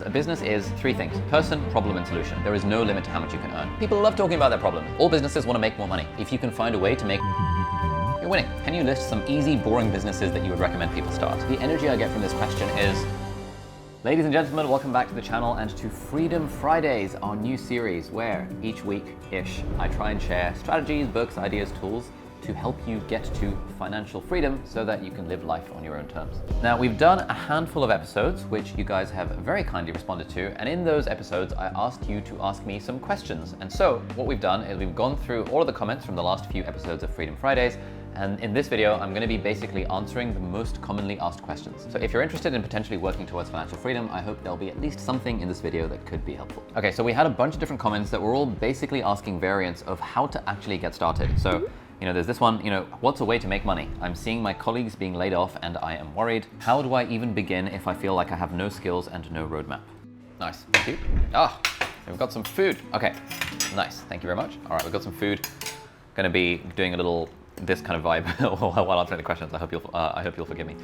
A business is three things: person, problem, and solution. There is no limit to how much you can earn. People love talking about their problem. All businesses want to make more money. If you can find a way to make you're winning. Can you list some easy, boring businesses that you would recommend people start? The energy I get from this question is, ladies and gentlemen, welcome back to the channel and to Freedom Fridays, our new series where each week-ish I try and share strategies, books, ideas, tools to help you get to financial freedom so that you can live life on your own terms. Now, we've done a handful of episodes, which you guys have very kindly responded to. And in those episodes, I asked you to ask me some questions. And so what we've done is we've gone through all of the comments from the last few episodes of Freedom Fridays. And in this video, I'm going to be basically answering the most commonly asked questions. So if you're interested in potentially working towards financial freedom, I hope there'll be at least something in this video that could be helpful. Okay, so we had a bunch of different comments that were all basically asking variants of how to actually get started. So, there's this one, what's a way to make money? I'm seeing my colleagues being laid off and I am worried. How do I even begin if I feel like I have no skills and no roadmap? Nice, thank you. We've got some food. Okay, nice, thank you very much. All right, we've got some food. Gonna be doing a little, this kind of vibe while answering the questions. I hope you'll forgive me.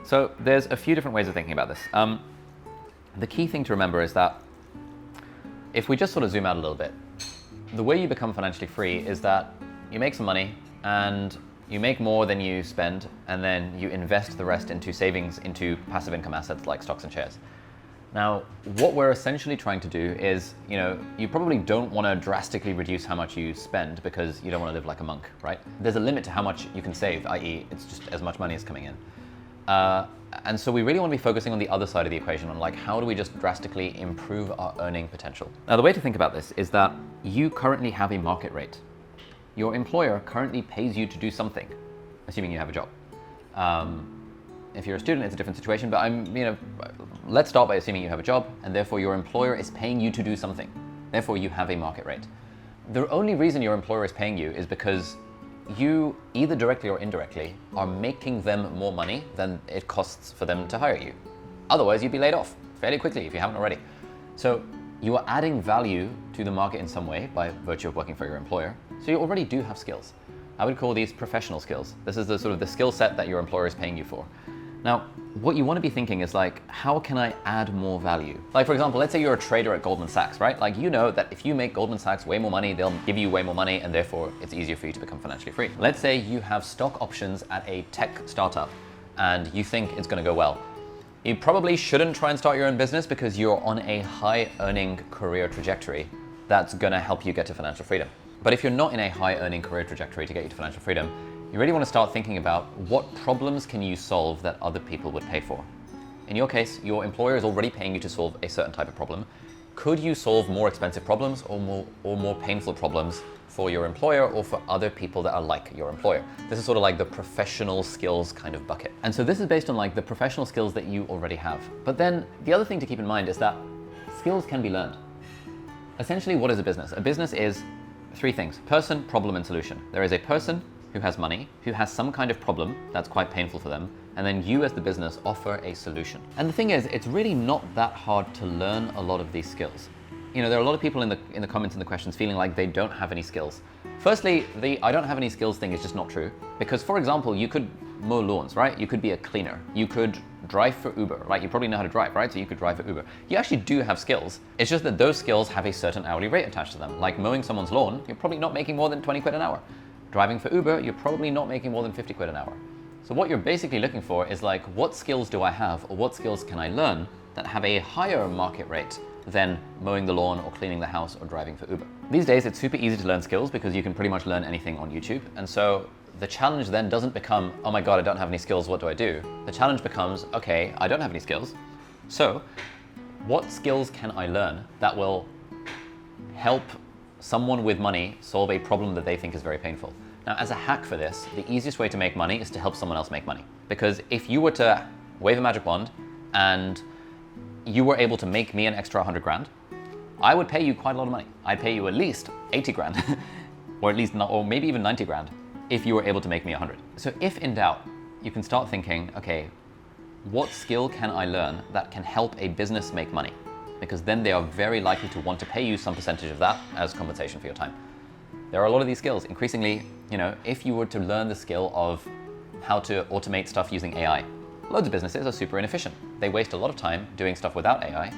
So there's a few different ways of thinking about this. The key thing to remember is that if we just sort of zoom out a little bit, the way you become financially free is that you make some money and you make more than you spend, and then you invest the rest into savings, into passive income assets like stocks and shares. Now, what we're essentially trying to do is, you probably don't want to drastically reduce how much you spend because you don't want to live like a monk, right? There's a limit to how much you can save, i.e. it's just as much money as coming in. And so we really want to be focusing on the other side of the equation, on how do we just drastically improve our earning potential. Now, the way to think about this is that you currently have a market rate. Your employer currently pays you to do something, assuming you have a job. If you're a student, it's a different situation, but let's start by assuming you have a job, and therefore your employer is paying you to do something. Therefore, you have a market rate. The only reason your employer is paying you is because you, either directly or indirectly, are making them more money than it costs for them to hire you. Otherwise, you'd be laid off fairly quickly if you haven't already. So you are adding value to the market in some way by virtue of working for your employer. So you already do have skills. I would call these professional skills. This is the sort of the skill set that your employer is paying you for. Now, what you want to be thinking is how can I add more value? For example, let's say you're a trader at Goldman Sachs, right? You know that if you make Goldman Sachs way more money, they'll give you way more money, and therefore it's easier for you to become financially free. Let's say you have stock options at a tech startup and you think it's going to go well. You probably shouldn't try and start your own business because you're on a high earning career trajectory that's going to help you get to financial freedom. But if you're not in a high earning career trajectory to get you to financial freedom, you really want to start thinking about what problems can you solve that other people would pay for. In your case, your employer is already paying you to solve a certain type of problem. Could you solve more expensive problems or more painful problems for your employer or for other people that are like your employer? This is sort of like the professional skills kind of bucket. And so this is based on the professional skills that you already have. But then the other thing to keep in mind is that skills can be learned. Essentially, what is a business? A business is three things: person, problem, and solution. There is a person who has money, who has some kind of problem that's quite painful for them, and then you as the business offer a solution. And the thing is, it's really not that hard to learn a lot of these skills. There are a lot of people in the comments and the questions feeling like they don't have any skills. Firstly, the I don't have any skills thing is just not true. Because, for example, you could mow lawns, right? You could be a cleaner. You could drive for Uber, right? You probably know how to drive, right? So you could drive for Uber. You actually do have skills. It's just that those skills have a certain hourly rate attached to them. Like mowing someone's lawn, you're probably not making more than 20 quid an hour. Driving for Uber, you're probably not making more than 50 quid an hour. So what you're basically looking for is what skills do I have, or what skills can I learn that have a higher market rate than mowing the lawn or cleaning the house or driving for Uber. These days, it's super easy to learn skills because you can pretty much learn anything on YouTube. And so the challenge then doesn't become, oh my God, I don't have any skills, what do I do? The challenge becomes, okay, I don't have any skills. So what skills can I learn that will help someone with money solve a problem that they think is very painful? Now, as a hack for this, the easiest way to make money is to help someone else make money. Because if you were to wave a magic wand and you were able to make me an extra 100 grand, I would pay you quite a lot of money. I'd pay you at least 80 grand, or maybe even 90 grand, if you were able to make me 100. So if in doubt, you can start thinking, okay, what skill can I learn that can help a business make money? Because then they are very likely to want to pay you some percentage of that as compensation for your time. There are a lot of these skills. Increasingly, if you were to learn the skill of how to automate stuff using AI, loads of businesses are super inefficient. They waste a lot of time doing stuff without AI,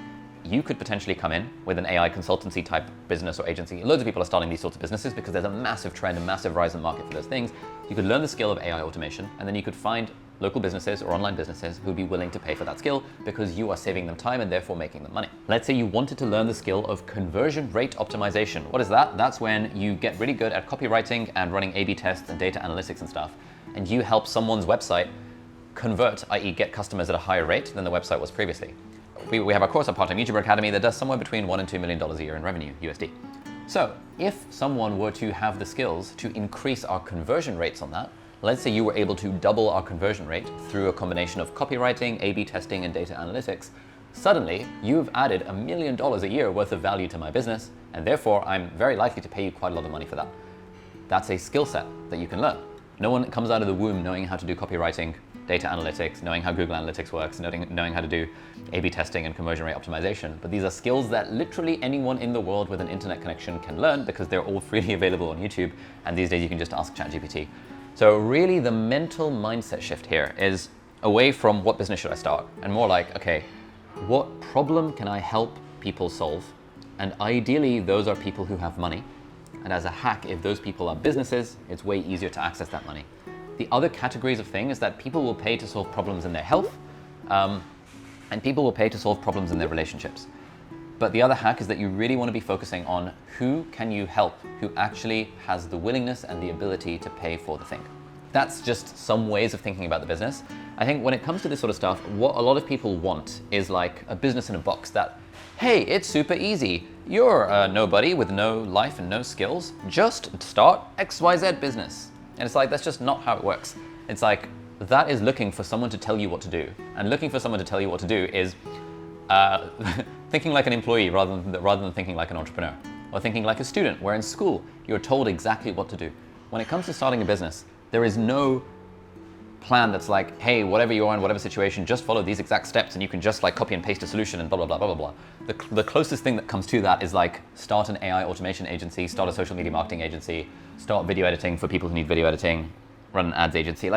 you could potentially come in with an AI consultancy type business or agency. Loads of people are starting these sorts of businesses because there's a massive trend, a massive rise in the market for those things. You could learn the skill of AI automation, and then you could find local businesses or online businesses who'd be willing to pay for that skill because you are saving them time and therefore making them money. Let's say you wanted to learn the skill of conversion rate optimization. What is that? That's when you get really good at copywriting and running A/B tests and data analytics and stuff, and you help someone's website convert, i.e. get customers at a higher rate than the website was previously. We have a course, our part-time YouTuber Academy, that does somewhere between $1 and $2 million a year in revenue, USD. So if someone were to have the skills to increase our conversion rates on that, let's say you were able to double our conversion rate through a combination of copywriting, A/B testing, and data analytics, suddenly you've added $1 million a year worth of value to my business, and therefore I'm very likely to pay you quite a lot of money for that. That's a skill set that you can learn. No one comes out of the womb knowing how to do copywriting, data analytics, knowing how Google Analytics works, knowing how to do A/B testing and conversion rate optimization. But these are skills that literally anyone in the world with an internet connection can learn because they're all freely available on YouTube. And these days you can just ask ChatGPT. So really the mental mindset shift here is away from what business should I start and more like, okay, what problem can I help people solve? And ideally those are people who have money. And as a hack, if those people are businesses, it's way easier to access that money. The other categories of things is that people will pay to solve problems in their health, and people will pay to solve problems in their relationships. But the other hack is that you really want to be focusing on who can you help, who actually has the willingness and the ability to pay for the thing. That's just some ways of thinking about the business. I think when it comes to this sort of stuff, what a lot of people want is like a business in a box that, hey, it's super easy. You're a nobody with no life and no skills. Just start XYZ business. And it's like, that's just not how it works. It's like, that is looking for someone to tell you what to do. And looking for someone to tell you what to do is thinking like an employee rather than thinking like an entrepreneur. Or thinking like a student, where in school, you're told exactly what to do. When it comes to starting a business, there is no plan that's like, hey, whatever you are in whatever situation, just follow these exact steps and you can just like copy and paste a solution and blah, blah, blah, blah, blah, blah. The closest thing that comes to that is like start an AI automation agency, start a social media marketing agency, start video editing for people who need video editing, run an ads agency.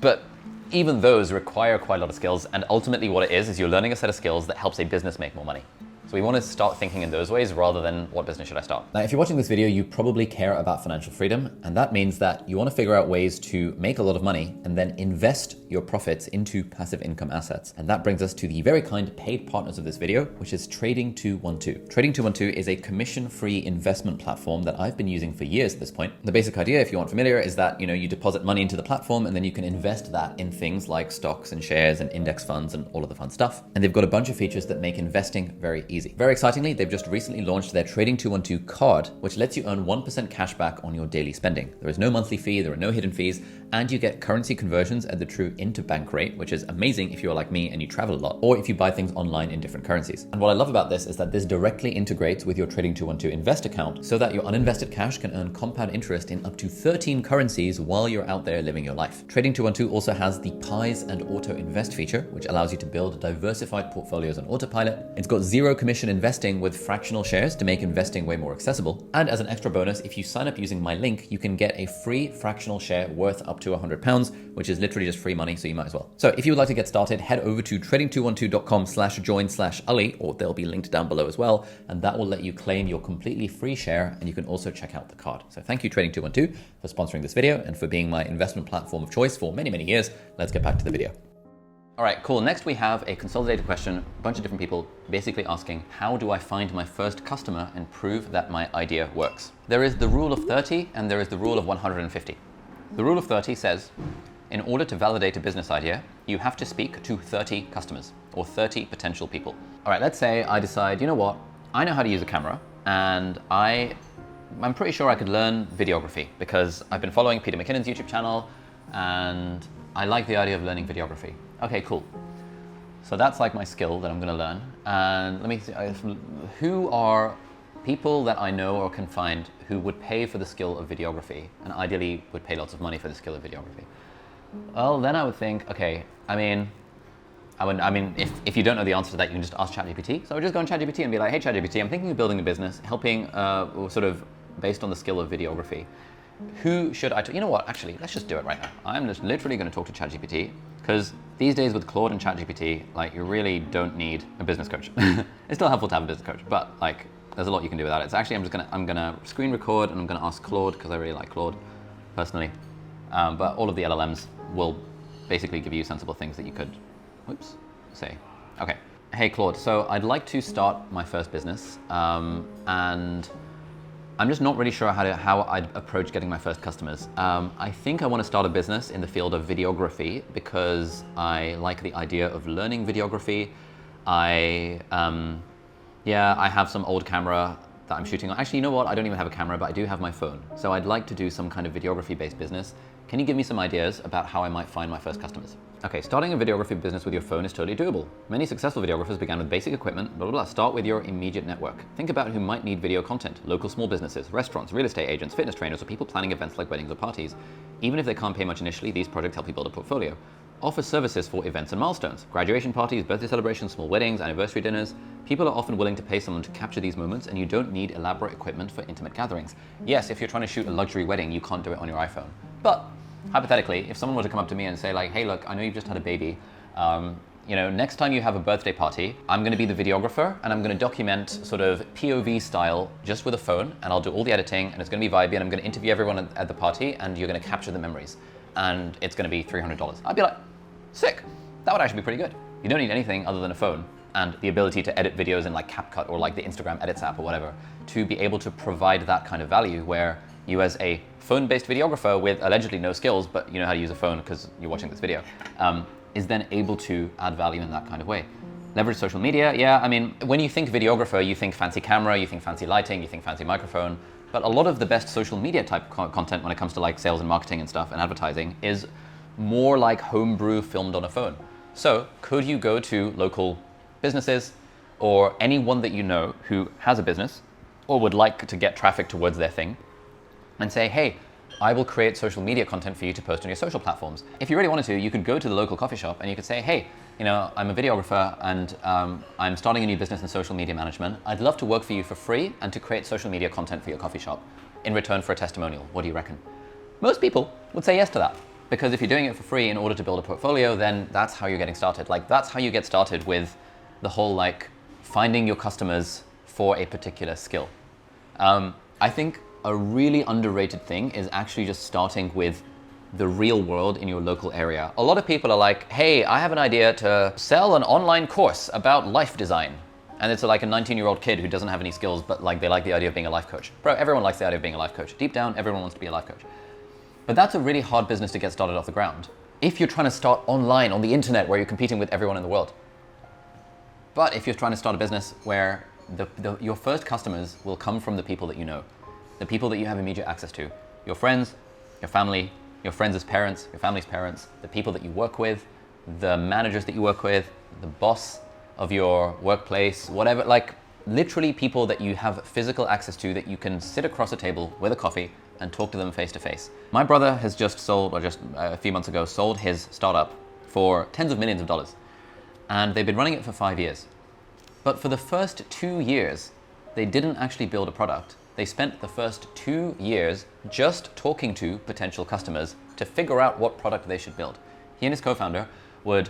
But even those require quite a lot of skills, and ultimately what it is you're learning a set of skills that helps a business make more money. So we want to start thinking in those ways rather than what business should I start. Now, if you're watching this video, you probably care about financial freedom, and that means that you want to figure out ways to make a lot of money and then invest your profits into passive income assets. And that brings us to the very kind paid partners of this video, which is Trading 212. Trading 212 is a commission-free investment platform that I've been using for years at this point. The basic idea, if you aren't familiar, is that you deposit money into the platform and then you can invest that in things like stocks and shares and index funds and all of the fun stuff. And they've got a bunch of features that make investing very easy. Very excitingly, they've just recently launched their Trading 212 card, which lets you earn 1% cash back on your daily spending. There is no monthly fee, there are no hidden fees, and you get currency conversions at the true interbank rate, which is amazing if you're like me and you travel a lot, or if you buy things online in different currencies. And what I love about this is that this directly integrates with your Trading 212 Invest account so that your uninvested cash can earn compound interest in up to 13 currencies while you're out there living your life. Trading 212 also has the Pies and Auto Invest feature, which allows you to build diversified portfolios on autopilot. It's got zero commission investing with fractional shares to make investing way more accessible. And as an extra bonus, if you sign up using my link, you can get a free fractional share worth up to £100, which is literally just free money, so you might as well. So if you would like to get started, head over to trading212.com/join/Ali, or they'll be linked down below as well, and that will let you claim your completely free share, and you can also check out the card. So thank you, Trading 212, for sponsoring this video and for being my investment platform of choice for many, many years. Let's get back to the video. All right, cool. Next we have a consolidated question, a bunch of different people basically asking, how do I find my first customer and prove that my idea works? There is the rule of 30 and there is the rule of 150. The rule of 30 says, in order to validate a business idea, you have to speak to 30 customers or 30 potential people. All right, let's say I decide, you know what? I know how to use a camera and I'm pretty sure I could learn videography because I've been following Peter McKinnon's YouTube channel and I like the idea of learning videography. Okay, cool. So that's like my skill that I'm gonna learn. And let me see, who are people that I know or can find who would pay for the skill of videography and ideally would pay lots of money for the skill of videography? Well, then I would think, okay, if you don't know the answer to that, you can just ask ChatGPT. So I would just go on ChatGPT and be like, hey ChatGPT, I'm thinking of building a business, helping sort of based on the skill of videography. Who should I talk? You know what, actually, let's just do it right now. I'm just literally gonna talk to ChatGPT Because these days with Claude and ChatGPT, like you really don't need a business coach. It's still helpful to have a business coach, but like there's a lot you can do without it. It's actually, I'm gonna screen record and I'm gonna ask Claude, because I really like Claude personally. But all of the LLMs will basically give you sensible things that you could, say. Okay. Hey Claude, so I'd like to start my first business, and I'm just not really sure how I'd approach getting my first customers. I think I want to start a business in the field of videography because I like the idea of learning videography. I have some old camera that I'm shooting on. Actually, you know what? I don't even have a camera, but I do have my phone. So I'd like to do some kind of videography-based business. Can you give me some ideas about how I might find my first customers? Okay, starting a videography business with your phone is totally doable. Many successful videographers began with basic equipment, blah, blah, blah. Start with your immediate network. Think about who might need video content: local small businesses, restaurants, real estate agents, fitness trainers, or people planning events like weddings or parties. Even if they can't pay much initially, these projects help you build a portfolio. Offer services for events and milestones: graduation parties, birthday celebrations, small weddings, anniversary dinners. People are often willing to pay someone to capture these moments, and you don't need elaborate equipment for intimate gatherings. Yes, if you're trying to shoot a luxury wedding, you can't do it on your iPhone. But hypothetically, if someone were to come up to me and say like, hey, look, I know you've just had a baby. Next time you have a birthday party, I'm going to be the videographer and I'm going to document sort of POV style just with a phone, and I'll do all the editing, and it's going to be vibey, and I'm going to interview everyone at the party, and you're going to capture the memories, and it's going to be $300. I'd be like, sick. That would actually be pretty good. You don't need anything other than a phone and the ability to edit videos in like CapCut or like the Instagram Edits app or whatever, to be able to provide that kind of value where you, as a phone-based videographer with allegedly no skills, but you know how to use a phone because you're watching this video, is then able to add value in that kind of way. Leverage social media. Yeah, I mean, when you think videographer, you think fancy camera, you think fancy lighting, you think fancy microphone, but a lot of the best social media type content when it comes to like sales and marketing and stuff and advertising is more like homebrew filmed on a phone. So could you go to local businesses or anyone that you know who has a business or would like to get traffic towards their thing and say, hey, I will create social media content for you to post on your social platforms. If you really wanted to, you could go to the local coffee shop and you could say, hey, I'm a videographer and I'm starting a new business in social media management. I'd love to work for you for free and to create social media content for your coffee shop in return for a testimonial. What do you reckon? Most people would say yes to that, because if you're doing it for free in order to build a portfolio, then that's how you're getting started. Like that's how you get started with the whole like finding your customers for a particular skill. I think a really underrated thing is actually just starting with the real world in your local area. A lot of people are like, hey, I have an idea to sell an online course about life design. And it's like a 19-year-old kid who doesn't have any skills, but like they like the idea of being a life coach. Bro, everyone likes the idea of being a life coach. Deep down, everyone wants to be a life coach. But that's a really hard business to get started off the ground if you're trying to start online on the internet where you're competing with everyone in the world. But if you're trying to start a business where your first customers will come from the people that you know, the people that you have immediate access to, your friends, your family, your friends' parents, your family's parents, the people that you work with, the managers that you work with, the boss of your workplace, whatever, like literally people that you have physical access to that you can sit across a table with a coffee and talk to them face to face. My brother has just sold, or just a few months ago, sold his startup for tens of millions of dollars. And they've been running it for 5 years. But for the first 2 years, they didn't actually build a product. They spent the first 2 years just talking to potential customers to figure out what product they should build. He and his co-founder would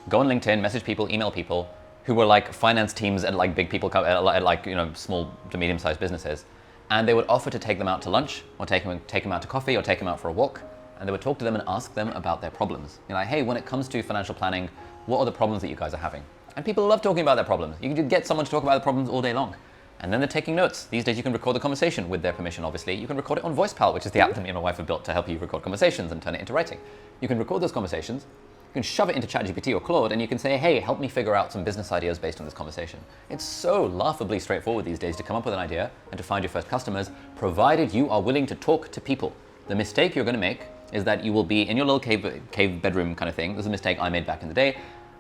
go on LinkedIn, message people, email people who were like finance teams at like big people, at like, small to medium-sized businesses. And they would offer to take them out to lunch, or take them out to coffee, or take them out for a walk. And they would talk to them and ask them about their problems. Like, hey, when it comes to financial planning, what are the problems that you guys are having? And people love talking about their problems. You can get someone to talk about the problems all day long. And then they're taking notes. These days you can record the conversation with their permission, obviously. You can record it on VoicePal, which is the app that me and my wife have built to help you record conversations and turn it into writing. You can record those conversations, you can shove it into ChatGPT or Claude, and you can say, hey, help me figure out some business ideas based on this conversation. It's so laughably straightforward these days to come up with an idea and to find your first customers, provided you are willing to talk to people. The mistake you're going to make is that you will be in your little cave bedroom kind of thing. This is a mistake I made back in the day.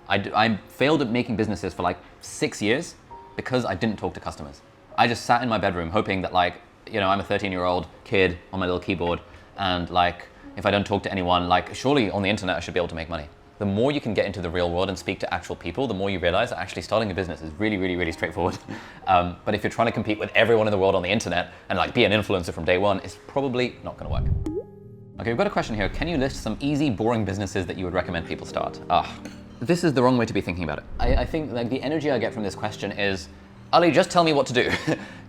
I failed at making businesses for like 6 years because I didn't talk to customers. I just sat in my bedroom hoping that I'm a 13-year-old kid on my little keyboard, and like, if I don't talk to anyone, like surely on the internet I should be able to make money. The more you can get into the real world and speak to actual people, the more you realize that actually starting a business is really, really, really straightforward. But if you're trying to compete with everyone in the world on the internet and like be an influencer from day one, it's probably not gonna work. Okay, we've got a question here. Can you list some easy, boring businesses that you would recommend people start? This is the wrong way to be thinking about it. I think like the energy I get from this question is, Ali, just tell me what to do.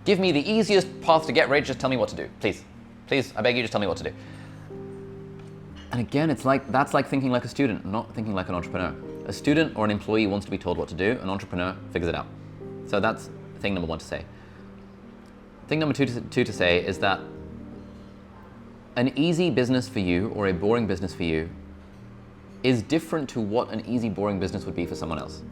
Give me the easiest path to get rich, just tell me what to do. Please, please, I beg you, just tell me what to do. And again, that's like thinking like a student, not thinking like an entrepreneur. A student or an employee wants to be told what to do, an entrepreneur figures it out. So that's thing number one to say. Thing number two to say is that an easy business for you or a boring business for you is different to what an easy, boring business would be for someone else.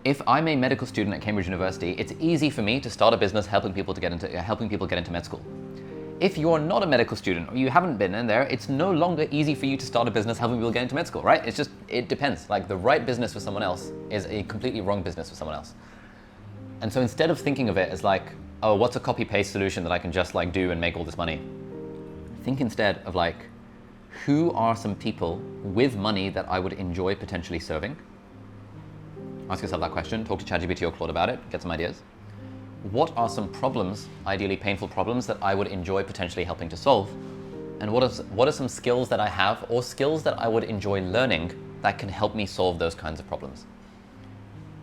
If I'm a medical student at Cambridge University, it's easy for me to start a business helping people get into med school. If you're not a medical student or you haven't been in there, it's no longer easy for you to start a business helping people get into med school, right? It depends. Like the right business for someone else is a completely wrong business for someone else. And so instead of thinking of it as like, oh, what's a copy-paste solution that I can just like do and make all this money? Think instead of like, who are some people with money that I would enjoy potentially serving? Ask yourself that question, talk to ChatGPT or Claude about it, get some ideas. What are some problems, ideally painful problems, that I would enjoy potentially helping to solve? And what are some skills that I have or skills that I would enjoy learning that can help me solve those kinds of problems?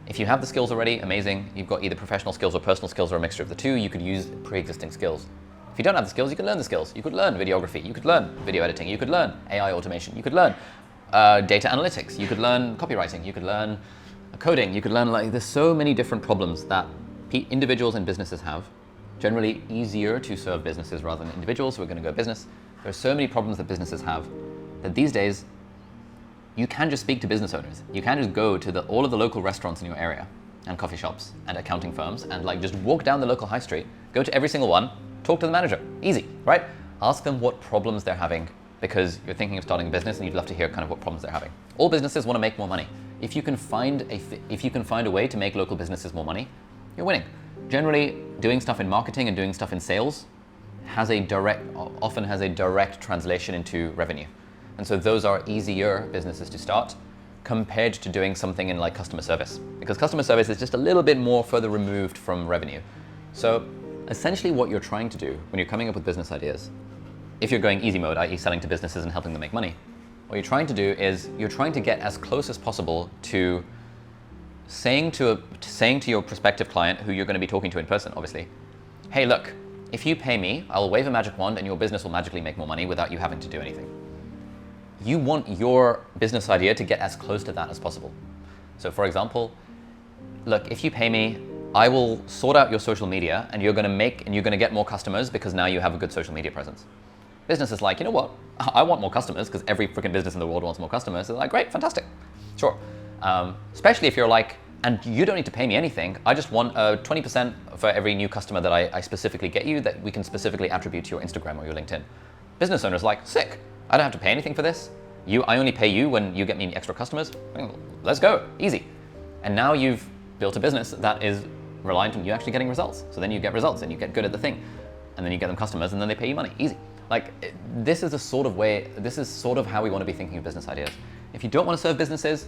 If you have the skills already, amazing. You've got either professional skills or personal skills or a mixture of the two. You could use pre-existing skills. If you don't have the skills, you can learn the skills. You could learn videography, you could learn video editing, you could learn AI automation, you could learn data analytics, you could learn copywriting, you could learn coding, you could learn, like, there's so many different problems that individuals and businesses have. Generally easier to serve businesses rather than individuals who are going to go business. There are so many problems that businesses have that these days you can just speak to business owners. You can just go to all of the local restaurants in your area and coffee shops and accounting firms and like just walk down the local high street, go to every single one, talk to the manager. Easy, right? Ask them what problems they're having because you're thinking of starting a business and you'd love to hear kind of what problems they're having. All businesses want to make more money. If you can find a way to make local businesses more money, you're winning. Generally, doing stuff in marketing and doing stuff in sales often has a direct translation into revenue. And so those are easier businesses to start compared to doing something in like customer service, because customer service is just a little bit more further removed from revenue. So essentially what you're trying to do when you're coming up with business ideas, if you're going easy mode, i.e. selling to businesses and helping them make money, what you're trying to do is you're trying to get as close as possible to saying to your prospective client, who you're going to be talking to in person, obviously, hey, look, if you pay me, I'll wave a magic wand and your business will magically make more money without you having to do anything. You want your business idea to get as close to that as possible. So for example, look, if you pay me, I will sort out your social media and you're going to get more customers because now you have a good social media presence. Business is like, you know what? I want more customers because every freaking business in the world wants more customers. They're like, great, fantastic. Sure. Especially if you're like, and you don't need to pay me anything. I just want 20% for every new customer that I specifically get you that we can specifically attribute to your Instagram or your LinkedIn. Business owners like, sick. I don't have to pay anything for this. I only pay you when you get me extra customers. Let's go, easy. And now you've built a business that is reliant on you actually getting results. So then you get results and you get good at the thing. And then you get them customers and then they pay you money, easy. Like this is sort of how we want to be thinking of business ideas. If you don't want to serve businesses,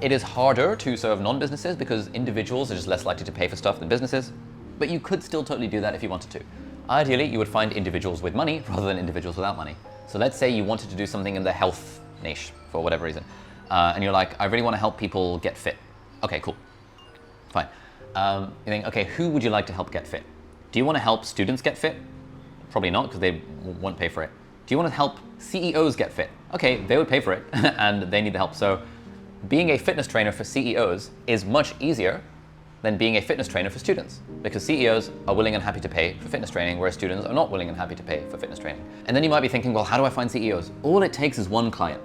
it is harder to serve non-businesses because individuals are just less likely to pay for stuff than businesses, but you could still totally do that if you wanted to. Ideally, you would find individuals with money rather than individuals without money. So let's say you wanted to do something in the health niche for whatever reason, and you're like, I really want to help people get fit. Okay, cool, fine. You think, okay, who would you like to help get fit? Do you want to help students get fit? Probably not, because they won't pay for it. Do you want to help CEOs get fit? Okay, they would pay for it and they need the help. So being a fitness trainer for CEOs is much easier than being a fitness trainer for students, because CEOs are willing and happy to pay for fitness training, whereas students are not willing and happy to pay for fitness training. And then you might be thinking, well, how do I find CEOs? All it takes is one client.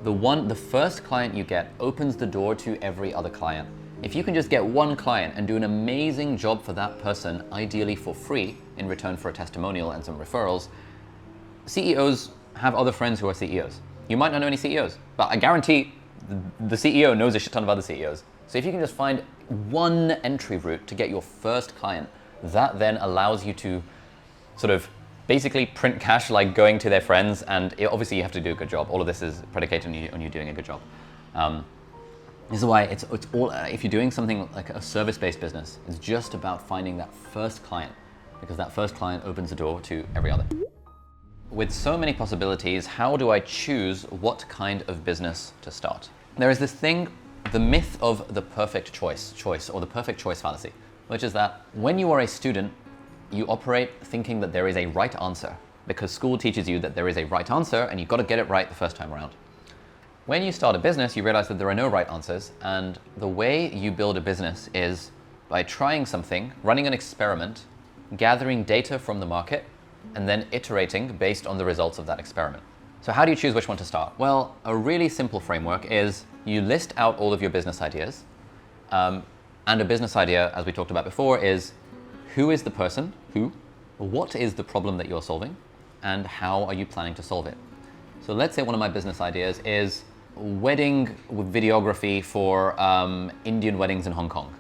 The first client you get opens the door to every other client. If you can just get one client and do an amazing job for that person, ideally for free, in return for a testimonial and some referrals, CEOs have other friends who are CEOs. You might not know any CEOs, but I guarantee the CEO knows a shit ton of other CEOs. So if you can just find one entry route to get your first client, that then allows you to sort of basically print cash like going to their friends, and obviously you have to do a good job. All of this is predicated on you doing a good job. This is why it's all, if you're doing something like a service-based business, it's just about finding that first client, because that first client opens the door to every other. With so many possibilities, how do I choose what kind of business to start? There is this thing, the myth of the perfect choice, or the perfect choice fallacy, which is that when you are a student, you operate thinking that there is a right answer, because school teaches you that there is a right answer and you've got to get it right the first time around. When you start a business, you realize that there are no right answers, and the way you build a business is by trying something, running an experiment, gathering data from the market, and then iterating based on the results of that experiment. So how do you choose which one to start? Well, a really simple framework is you list out all of your business ideas. And a business idea, as we talked about before, is who is the person, what is the problem that you're solving, and how are you planning to solve it? So let's say one of my business ideas is wedding with videography for Indian weddings in Hong Kong.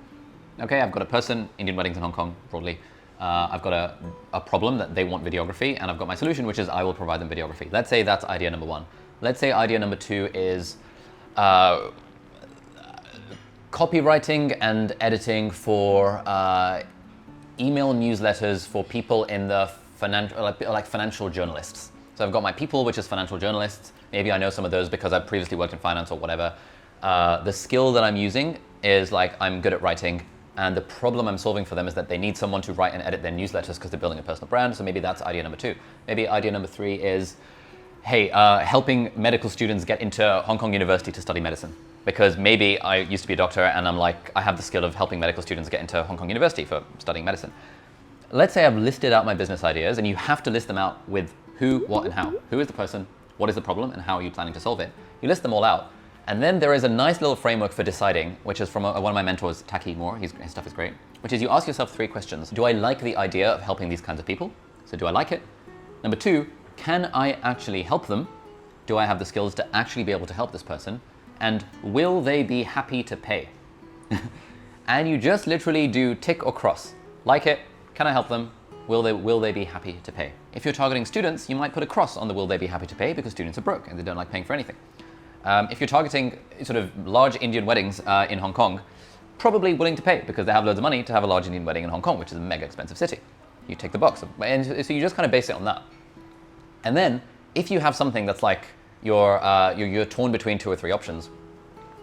Okay, I've got a person, Indian weddings in Hong Kong, broadly. I've got a problem that they want videography, and I've got my solution, which is I will provide them videography. Let's say that's idea number one. Let's say idea number two is copywriting and editing for email newsletters for people in the financial journalists. So I've got my people, which is financial journalists. Maybe I know some of those because I've previously worked in finance or whatever. The skill that I'm using is I'm good at writing. And the problem I'm solving for them is that they need someone to write and edit their newsletters because they're building a personal brand. So maybe that's idea number two. Maybe idea number three is, hey, helping medical students get into Hong Kong University to study medicine. Because maybe I used to be a doctor and I have the skill of helping medical students get into Hong Kong University for studying medicine. Let's say I've listed out my business ideas, and you have to list them out with who, what, and how. Who is the person, what is the problem, and how are you planning to solve it? You list them all out. And then there is a nice little framework for deciding, which is from one of my mentors, Taki Moore, his stuff is great, which is you ask yourself three questions. Do I like the idea of helping these kinds of people? So do I like it? Number two, can I actually help them? Do I have the skills to actually be able to help this person? And will they be happy to pay? And you just literally do tick or cross. Like it, can I help them? Will they be happy to pay? If you're targeting students, you might put a cross on the will they be happy to pay because students are broke and they don't like paying for anything. If you're targeting sort of large Indian weddings in Hong Kong, probably willing to pay because they have loads of money to have a large Indian wedding in Hong Kong, which is a mega expensive city. You take the box. And so you just kind of base it on that. And then if you have something that's like you're torn between two or three options,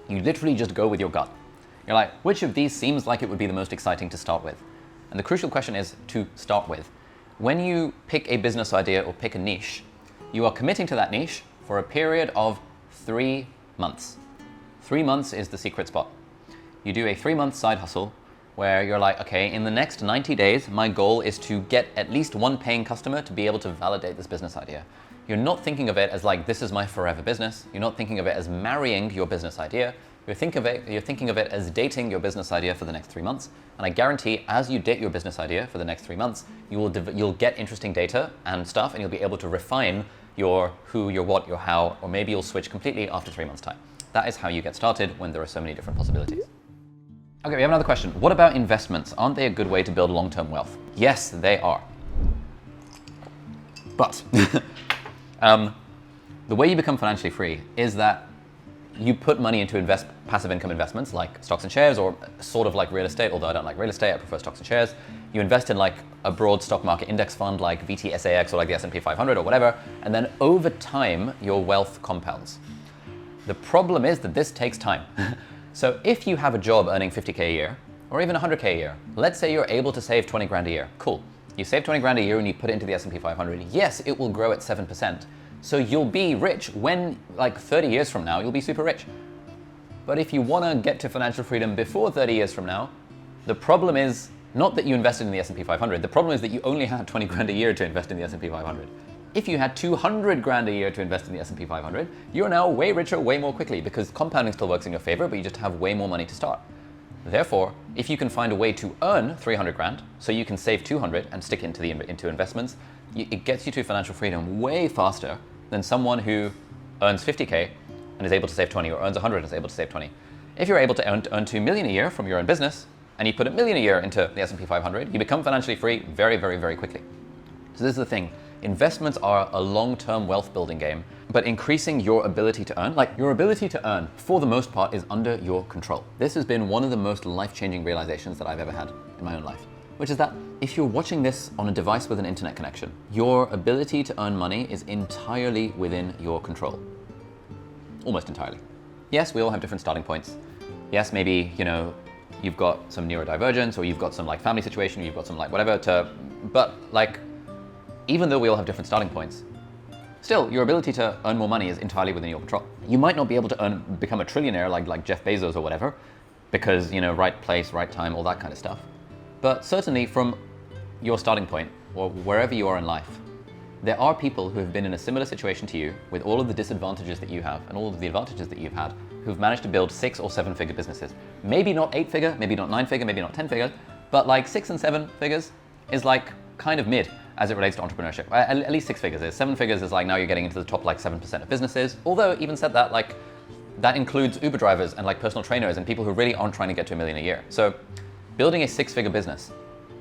you literally just go with your gut. You're like, which of these seems like it would be the most exciting to start with? And the crucial question is to start with. When you pick a business idea or pick a niche, you are committing to that niche for a period of 3 months. 3 months is the secret spot. You do a 3-month side hustle where you're like, okay, in the next 90 days, my goal is to get at least one paying customer to be able to validate this business idea. You're not thinking of it as like, this is my forever business. You're not thinking of it as marrying your business idea. You're thinking of it as dating your business idea for the next 3 months. And I guarantee as you date your business idea for the next 3 months, you'll get interesting data and stuff, and you'll be able to refine your who, your what, your how, or maybe you'll switch completely after 3 months' time. That is how you get started when there are so many different possibilities. Okay, we have another question. What about investments? Aren't they a good way to build long-term wealth? Yes, they are. But the way you become financially free is that you put money into passive income investments like stocks and shares, or sort of like real estate, although I don't like real estate, I prefer stocks and shares. You invest in like a broad stock market index fund like VTSAX or like the S&P 500 or whatever, and then over time, your wealth compounds. The problem is that this takes time. So if you have a job earning 50K a year, or even 100K a year, let's say you're able to save 20 grand a year. Cool. You save 20 grand a year and you put it into the S&P 500. Yes, it will grow at 7%. So you'll be rich when, like 30 years from now, you'll be super rich. But if you want to get to financial freedom before 30 years from now, the problem is not that you invested in the S&P 500. The problem is that you only had 20 grand a year to invest in the S&P 500. If you had 200 grand a year to invest in the S&P 500, you're now way richer way more quickly because compounding still works in your favor, but you just have way more money to start. Therefore, if you can find a way to earn 300 grand, so you can save 200 and stick it into investments, it gets you to financial freedom way faster than someone who earns 50K and is able to save 20, or earns 100 and is able to save 20. If you're able to earn 2 million a year from your own business, and you put $1 million a year into the S&P 500, you become financially free very, very, very quickly. So this is the thing. Investments are a long-term wealth building game, but increasing your ability to earn, like your ability to earn, for the most part, is under your control. This has been one of the most life-changing realizations that I've ever had in my own life. which is that if you're watching this on a device with an internet connection, your ability to earn money is entirely within your control. Almost entirely. Yes, we all have different starting points. Yes, maybe, you've got some neurodivergence, or you've got some like family situation, or you've got some like whatever but like, even though we all have different starting points, still, your ability to earn more money is entirely within your control. You might not be able to become a trillionaire like Jeff Bezos or whatever, because, right place, right time, all that kind of stuff. But certainly from your starting point, or wherever you are in life, there are people who have been in a similar situation to you, with all of the disadvantages that you have and all of the advantages that you've had, who've managed to build 6 or 7 figure businesses. Maybe not 8 figure, maybe not 9 figure, maybe not 10 figure, but like 6 and 7 figures is like kind of mid as it relates to entrepreneurship. At least 6 figures is. 7 figures is like now you're getting into the top like 7% of businesses. Although even said that, like that includes Uber drivers and like personal trainers and people who really aren't trying to get to $1 million a year. So building a 6-figure business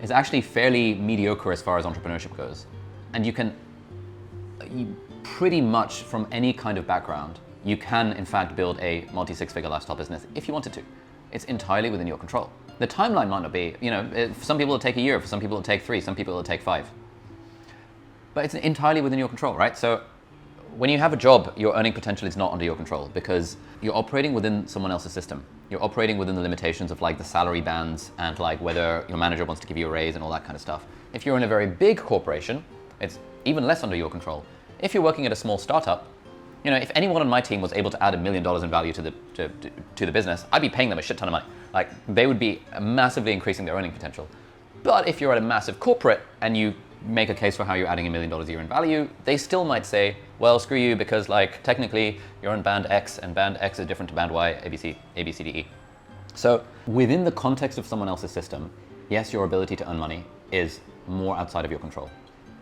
is actually fairly mediocre as far as entrepreneurship goes. And you pretty much from any kind of background, you can in fact build a multi-6-figure lifestyle business if you wanted to. It's entirely within your control. The timeline might not be, for some people it'll take a year, for some people it'll take 3, some people it'll take 5. But it's entirely within your control, right? So when you have a job, your earning potential is not under your control because you're operating within someone else's system. You're operating within the limitations of like the salary bands and like whether your manager wants to give you a raise and all that kind of stuff. If you're in a very big corporation, it's even less under your control. If you're working at a small startup, if anyone on my team was able to add $1 million in value to the business, I'd be paying them a shit ton of money. Like they would be massively increasing their earning potential. But if you're at a massive corporate and you make a case for how you're adding $1 million a year in value, they still might say, well, screw you, because like technically you're in band X and band X is different to band Y, A, B, C, D, E. So within the context of someone else's system, yes, your ability to earn money is more outside of your control.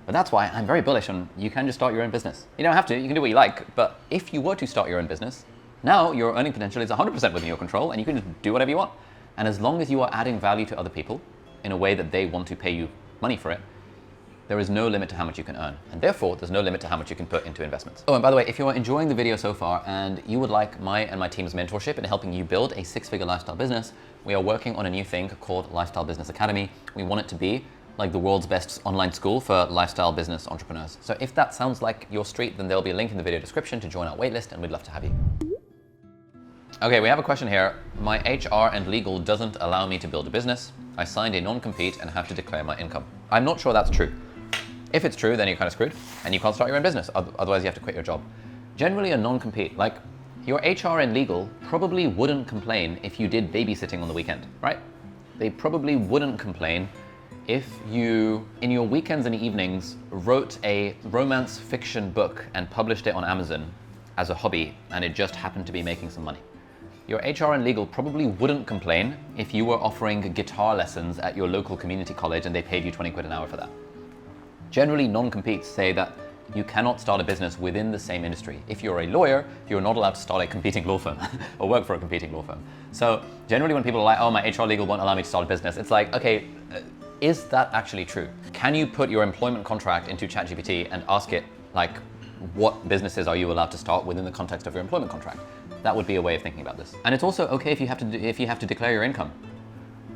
But that's why I'm very bullish on you can just start your own business. You don't have to, you can do what you like, but if you were to start your own business, now your earning potential is 100% within your control and you can just do whatever you want. And as long as you are adding value to other people in a way that they want to pay you money for it, there is no limit to how much you can earn. And therefore, there's no limit to how much you can put into investments. Oh, and by the way, if you're enjoying the video so far and you would like my and my team's mentorship in helping you build a 6-figure lifestyle business, we are working on a new thing called Lifestyle Business Academy. We want it to be like the world's best online school for lifestyle business entrepreneurs. So if that sounds like your street, then there'll be a link in the video description to join our waitlist and we'd love to have you. Okay, we have a question here. My HR and legal doesn't allow me to build a business. I signed a non-compete and have to declare my income. I'm not sure that's true. If it's true, then you're kind of screwed and you can't start your own business. Otherwise you have to quit your job. Generally a non-compete, like your HR and legal probably wouldn't complain if you did babysitting on the weekend, right? They probably wouldn't complain if you, in your weekends and evenings, wrote a romance fiction book and published it on Amazon as a hobby and it just happened to be making some money. Your HR and legal probably wouldn't complain if you were offering guitar lessons at your local community college and they paid you 20 quid an hour for that. Generally, non-competes say that you cannot start a business within the same industry. If you're a lawyer, you're not allowed to start a competing law firm or work for a competing law firm. So generally when people are like, oh, my HR legal won't allow me to start a business, it's like, okay, is that actually true? Can you put your employment contract into ChatGPT and ask it, like, what businesses are you allowed to start within the context of your employment contract? That would be a way of thinking about this. And it's also okay if you have to declare your income.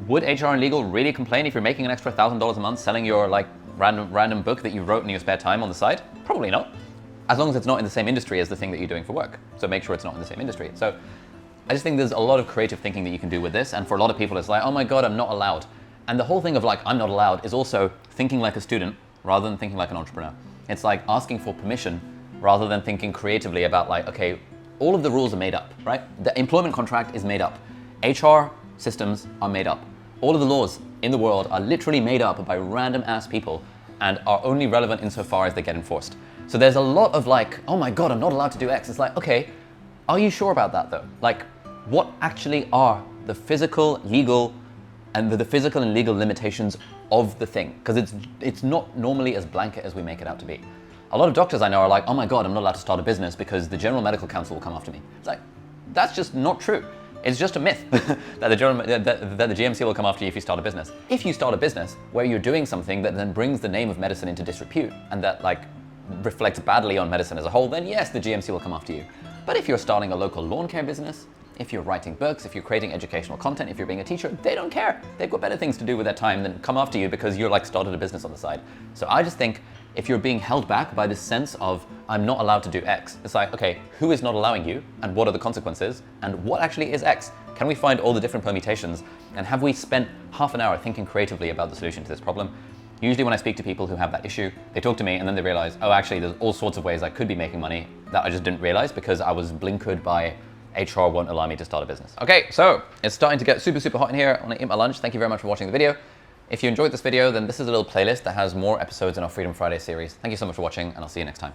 Would HR and legal really complain if you're making an extra $1,000 a month selling your like random book that you wrote in your spare time on the side? Probably not. As long as it's not in the same industry as the thing that you're doing for work. So make sure it's not in the same industry. So I just think there's a lot of creative thinking that you can do with this. And for a lot of people, it's like, oh my God, I'm not allowed. And the whole thing of like, I'm not allowed is also thinking like a student rather than thinking like an entrepreneur. It's like asking for permission rather than thinking creatively about like, okay, all of the rules are made up, right? The employment contract is made up. HR systems are made up. All of the laws in the world are literally made up by random ass people and are only relevant insofar as they get enforced. So there's a lot of like, oh my God, I'm not allowed to do X. It's like, okay, are you sure about that though? Like, what actually are the physical, legal, and the physical and legal limitations of the thing? Because it's not normally as blanket as we make it out to be. A lot of doctors I know are like, oh my God, I'm not allowed to start a business because the General Medical Council will come after me. It's like, that's just not true. It's just a myth that the GMC will come after you if you start a business. If you start a business where you're doing something that then brings the name of medicine into disrepute and that like reflects badly on medicine as a whole, then yes, the GMC will come after you. But if you're starting a local lawn care business, If you're writing books, if you're creating educational content, if you're being a teacher, they don't care. They've got better things to do with their time than come after you because you're like started a business on the side. So I just think if you're being held back by this sense of I'm not allowed to do X, it's like, okay, who is not allowing you and what are the consequences and what actually is X? Can we find all the different permutations and have we spent half an hour thinking creatively about the solution to this problem? Usually when I speak to people who have that issue, they talk to me and then they realize, oh, actually there's all sorts of ways I could be making money that I just didn't realize because I was blinkered by HR won't allow me to start a business. Okay, so it's starting to get super, super hot in here. I want to eat my lunch. Thank you very much for watching the video. If you enjoyed this video, then this is a little playlist that has more episodes in our Freedom Friday series. Thank you so much for watching, and I'll see you next time.